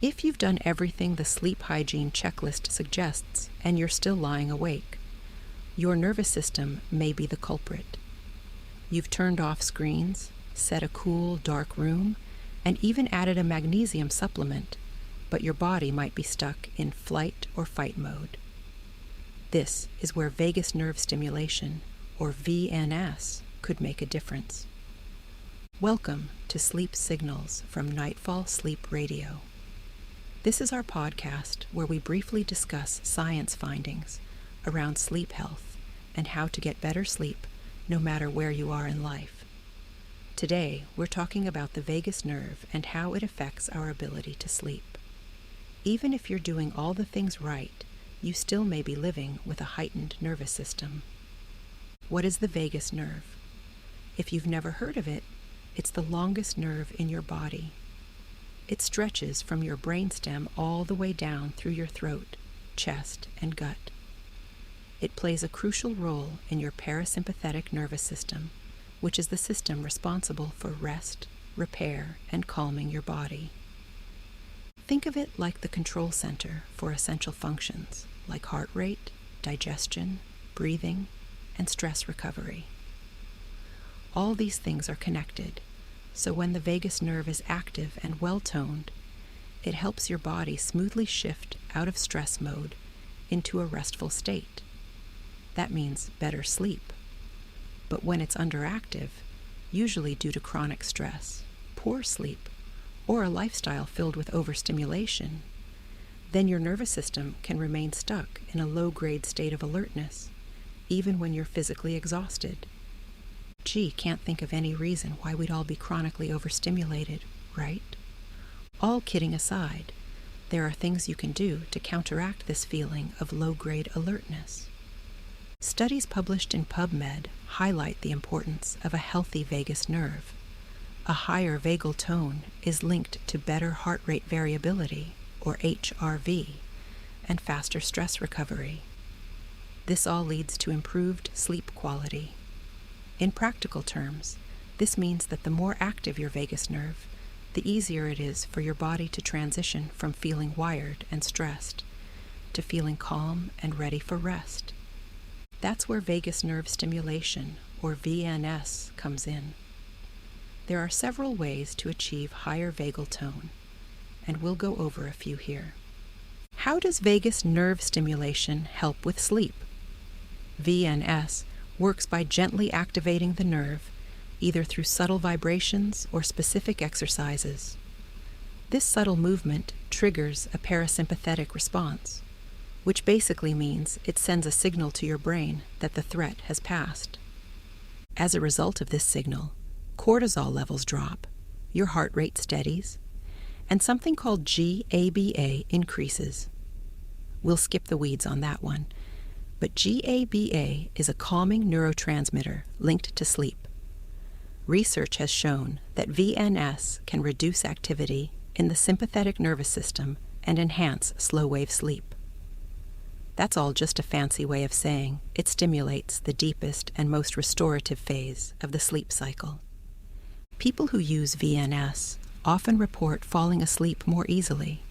If you've done everything the sleep hygiene checklist suggests and you're still lying awake, your nervous system may be the culprit. You've turned off screens, set a cool, dark room, and even added a magnesium supplement, but your body might be stuck in flight or fight mode. This is where vagus nerve stimulation, or VNS, could make a difference. Welcome to Sleep Signals from Nightfall Sleep Radio. This is our podcast where we briefly discuss science findings around sleep health and how to get better sleep no matter where you are in life. Today, we're talking about the vagus nerve and how it affects our ability to sleep. Even if you're doing all the things right, you still may be living with a heightened nervous system. What is the vagus nerve? If you've never heard of it, it's the longest nerve in your body. It stretches from your brainstem all the way down through your throat, chest, and gut. It plays a crucial role in your parasympathetic nervous system, which is the system responsible for rest, repair, and calming your body. Think of it like the control center for essential functions like heart rate, digestion, breathing, and stress recovery. All these things are connected, so when the vagus nerve is active and well-toned, it helps your body smoothly shift out of stress mode into a restful state. That means better sleep. But when it's underactive, usually due to chronic stress, poor sleep, or a lifestyle filled with overstimulation, then your nervous system can remain stuck in a low-grade state of alertness, even when you're physically exhausted. Gee, can't think of any reason why we'd all be chronically overstimulated, right? All kidding aside, there are things you can do to counteract this feeling of low-grade alertness. Studies published in PubMed highlight the importance of a healthy vagus nerve. A higher vagal tone is linked to better heart rate variability, or HRV, and faster stress recovery. This all leads to improved sleep quality. In practical terms, this means that the more active your vagus nerve, the easier it is for your body to transition from feeling wired and stressed to feeling calm and ready for rest. That's where vagus nerve stimulation, or VNS, comes in. There are several ways to achieve higher vagal tone, and we'll go over a few here. How does vagus nerve stimulation help with sleep? VNS works by gently activating the nerve, either through subtle vibrations or specific exercises. This subtle movement triggers a parasympathetic response, which basically means it sends a signal to your brain that the threat has passed. As a result of this signal, cortisol levels drop, your heart rate steadies, and something called GABA increases. We'll skip the weeds on that one, but GABA is a calming neurotransmitter linked to sleep. Research has shown that VNS can reduce activity in the sympathetic nervous system and enhance slow-wave sleep. That's all just a fancy way of saying it stimulates the deepest and most restorative phase of the sleep cycle. People who use VNS often report falling asleep more easily,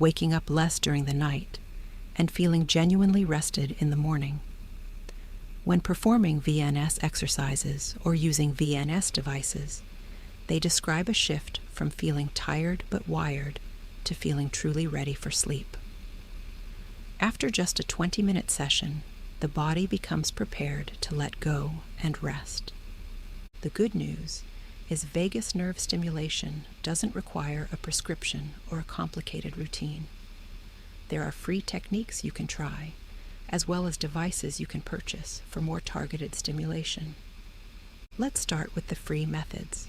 waking up less during the night, and feeling genuinely rested in the morning. When performing VNS exercises or using VNS devices, they describe a shift from feeling tired but wired to feeling truly ready for sleep. After just a 20-minute session, the body becomes prepared to let go and rest. The good news is vagus nerve stimulation doesn't require a prescription or a complicated routine. There are free techniques you can try, as well as devices you can purchase for more targeted stimulation. Let's start with the free methods.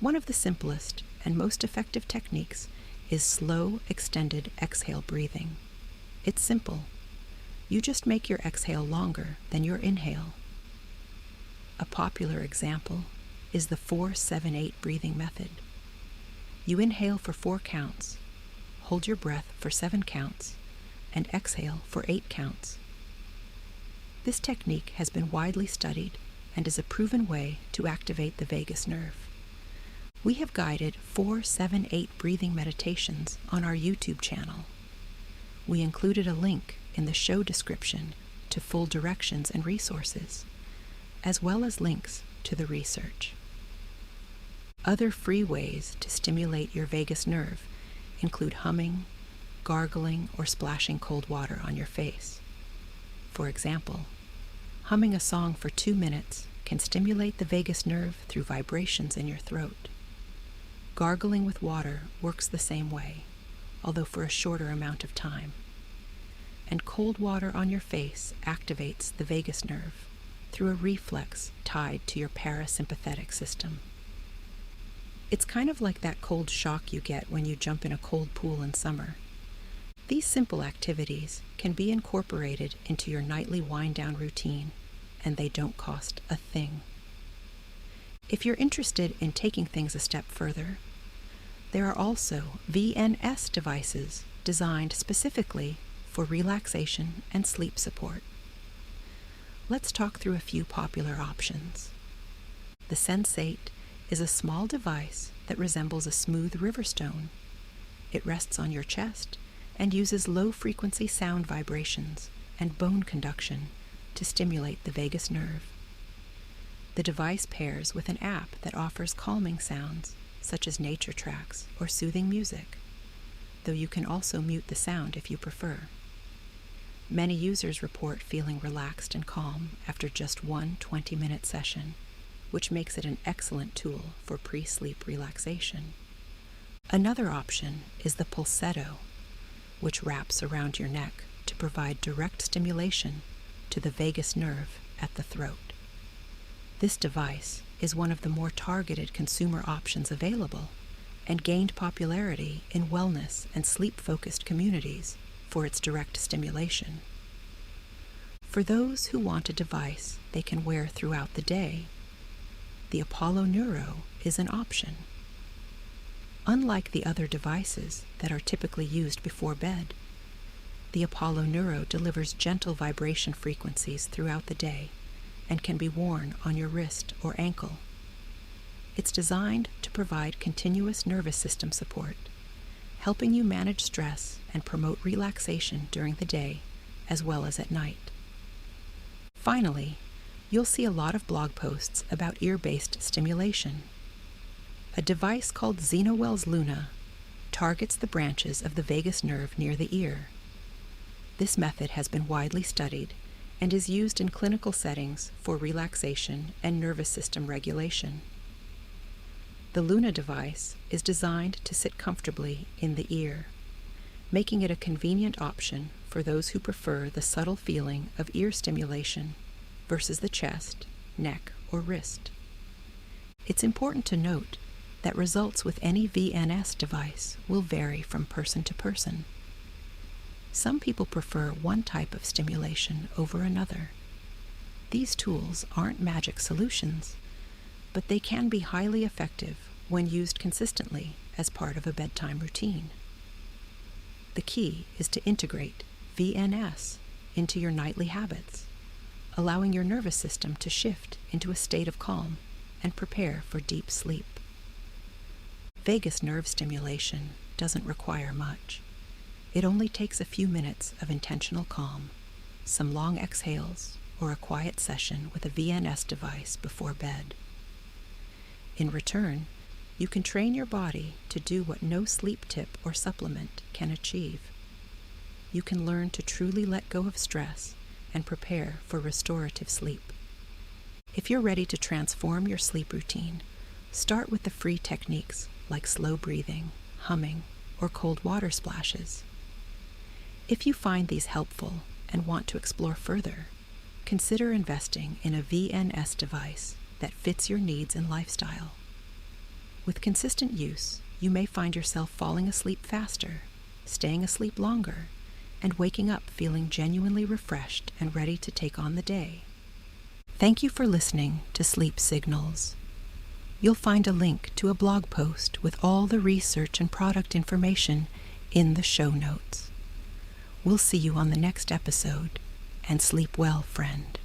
One of the simplest and most effective techniques is slow, extended exhale breathing. It's simple. You just make your exhale longer than your inhale. A popular example is the 4-7-8 breathing method. You inhale for 4 counts, hold your breath for 7 counts, and exhale for 8 counts. This technique has been widely studied and is a proven way to activate the vagus nerve. We have guided 4, 7, 8 breathing meditations on our YouTube channel. We included a link in the show description to full directions and resources, as well as links to the research. Other free ways to stimulate your vagus nerve include humming, gargling, or splashing cold water on your face. For example, humming a song for 2 minutes can stimulate the vagus nerve through vibrations in your throat. Gargling with water works the same way, although for a shorter amount of time. And cold water on your face activates the vagus nerve through a reflex tied to your parasympathetic system. It's kind of like that cold shock you get when you jump in a cold pool in summer. These simple activities can be incorporated into your nightly wind-down routine, and they don't cost a thing. If you're interested in taking things a step further, there are also VNS devices designed specifically for relaxation and sleep support. Let's talk through a few popular options. The Sensate is a small device that resembles a smooth river stone. It rests on your chest and uses low-frequency sound vibrations and bone conduction to stimulate the vagus nerve. The device pairs with an app that offers calming sounds, such as nature tracks or soothing music, though you can also mute the sound if you prefer. Many users report feeling relaxed and calm after just one 20-minute session, which makes it an excellent tool for pre-sleep relaxation. Another option is the Pulsetto, which wraps around your neck to provide direct stimulation to the vagus nerve at the throat. This device is one of the more targeted consumer options available and gained popularity in wellness and sleep-focused communities for its direct stimulation. For those who want a device they can wear throughout the day, the Apollo Neuro is an option. Unlike the other devices that are typically used before bed, the Apollo Neuro delivers gentle vibration frequencies throughout the day and can be worn on your wrist or ankle. It's designed to provide continuous nervous system support, helping you manage stress and promote relaxation during the day as well as at night. Finally, you'll see a lot of blog posts about ear-based stimulation. A device called Xenowell's Luna targets the branches of the vagus nerve near the ear. This method has been widely studied and is used in clinical settings for relaxation and nervous system regulation. The Luna device is designed to sit comfortably in the ear, making it a convenient option for those who prefer the subtle feeling of ear stimulation versus the chest, neck, or wrist. It's important to note that results with any VNS device will vary from person to person. Some people prefer one type of stimulation over another. These tools aren't magic solutions, but they can be highly effective when used consistently as part of a bedtime routine. The key is to integrate VNS into your nightly habits, allowing your nervous system to shift into a state of calm and prepare for deep sleep. Vagus nerve stimulation doesn't require much. It only takes a few minutes of intentional calm, some long exhales, or a quiet session with a VNS device before bed. In return, you can train your body to do what no sleep tip or supplement can achieve. You can learn to truly let go of stress and prepare for restorative sleep. If you're ready to transform your sleep routine, start with the free techniques like slow breathing, humming, or cold water splashes. If you find these helpful and want to explore further, consider investing in a VNS device that fits your needs and lifestyle. With consistent use, you may find yourself falling asleep faster, staying asleep longer, and waking up feeling genuinely refreshed and ready to take on the day. Thank you for listening to Sleep Signals. You'll find a link to a blog post with all the research and product information in the show notes. We'll see you on the next episode, and sleep well, friend.